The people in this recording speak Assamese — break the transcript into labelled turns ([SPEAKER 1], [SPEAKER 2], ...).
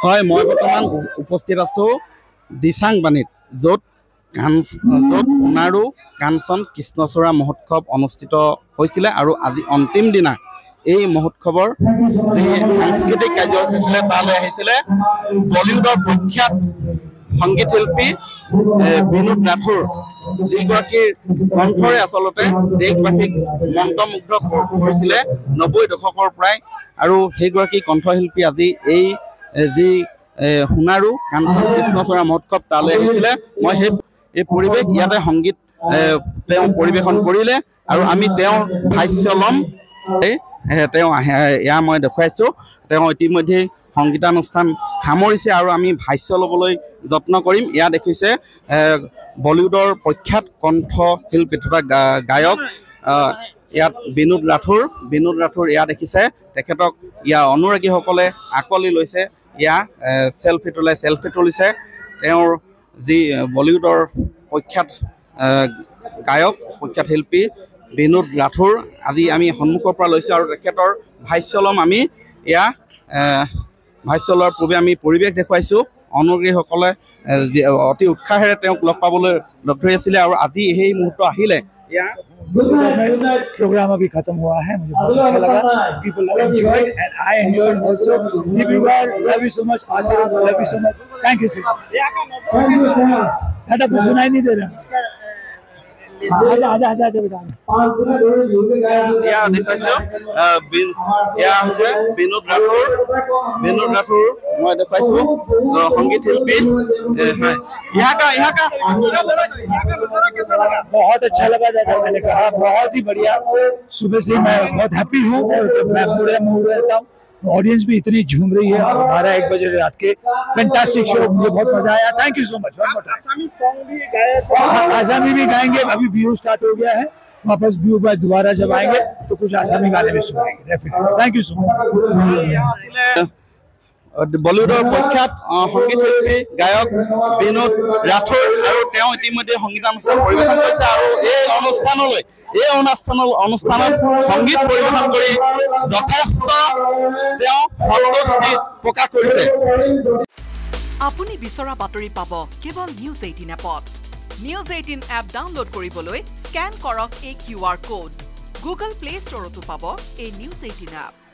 [SPEAKER 1] হয় মই বৰ্তমান উপস্থিত আছো দিচাংবাণীত য'ত সোণাৰু কাঞ্চন কৃষ্ণচূড়া মহোৎসৱ অনুষ্ঠিত হৈছিলে আৰু আজি অন্তিম দিনা এই মহোৎসৱৰ যি সাংস্কৃতিক কাৰ্যসূচী আছিলে তালৈ আহিছিলে বলিউডৰ প্ৰখ্যাত সংগীত শিল্পী বিনোদ ৰাথোৰ যিগৰাকীৰ কণ্ঠৰে আচলতে দেশবাসীক মন্ত্ৰমুগ্ধ কৰিছিলে 90 দশকৰ পৰাই আৰু সেইগৰাকী কণ্ঠশিল্পী আজি এই যি সোণাৰু কাঞ্চন কৃষ্ণচূড়া মহোৎসৱ তালৈ আহিছিলে মই এই পৰিৱেশ ইয়াতে সংগীত তেওঁ পৰিৱেশন কৰিলে আৰু আমি তেওঁৰ ভাষ্য ল'ম তেওঁ এয়া মই দেখুৱাইছোঁ তেওঁ ইতিমধ্যে সংগীতানুষ্ঠান সামৰিছে আৰু আমি ভাষ্য ল'বলৈ যত্ন কৰিম এয়া দেখিছে বলিউডৰ প্ৰখ্যাত কণ্ঠশিল্পী তথা গায়ক ইয়াত বিনোদ ৰাথোৰ এয়া দেখিছে তেখেতক ইয়াৰ অনুৰাগীসকলে আঁকোৱালি লৈছে ইয়া সেলফি তুলিছে তেওঁৰ যি বলিউডৰ প্ৰখ্যাত গায়ক প্ৰখ্যাত শিল্পী বিনোদ ৰাথোৰ আজি আমি সন্মুখৰ পৰা লৈছোঁ আৰু তেখেতৰ ভাষ্য ল'ম আমি এয়া ভাষ্য লোৱাৰ পূৰ্বে আমি পৰিৱেশ দেখুৱাইছোঁ অনুৰাগীসকলে অতি উৎসাহেৰে তেওঁক লগ পাবলৈ লগ ধৰি আছিলে আৰু আজি সেই মুহূৰ্ত আহিলে এয়া
[SPEAKER 2] प्रोग्राम अभी खत्म हुआ है मुझे बहुत अच्छा लगा people enjoyed and I enjoyed also everyone love you so much Asha love you so much thank you so much दादा कुछ सुनाई नहीं दे रहा आजा बेटा
[SPEAKER 1] या देखैছো या হৈছে বিনোদ ৰাথোৰ মই দেখুৱাইছো সংগীত শিল্পী यहाँ का
[SPEAKER 2] बहुत अच्छा लगा दादा मैंने कहा बहुत ही बढ़िया सुबह से मैं बहुत हैप्पी हूँ और मैं पूरे मूड में रहता हूँ ऑडियंस भी इतनी झूम रही है और 12-1 बजे रात के फैंटास्टिक शो मुझे बहुत मजा आया थैंक यू सो मच आसामी भी गाएंगे अभी व्यू स्टार्ट हो गया है वापस व्यू पर दोबारा जब आएंगे तो कुछ आसामी गाने भी सुनाएंगे definitely thank you so much
[SPEAKER 1] বলিউডৰ প্ৰখ্যাত সংগীত শিল্পী গায়ক বিনোদ ৰাথোৰ আৰু তেওঁ ইতিমধ্যে সংগীতানুষ্ঠান পৰিৱেশন কৰিছে আৰু এই অনুষ্ঠানত সংগীত পৰিৱেশন কৰি যথেষ্ট তেওঁ সন্তুষ্টি প্ৰকাশ কৰিছে
[SPEAKER 3] আপুনি বিচৰা বাতৰি পাব কেৱল নিউজ 18 এপত নিউজ 18 এপ ডাউনলোড কৰিবলৈ স্ক্যান কৰক এই QR কোড গুগল প্লে ষ্টৰতো পাব এই নিউজ 18 এপ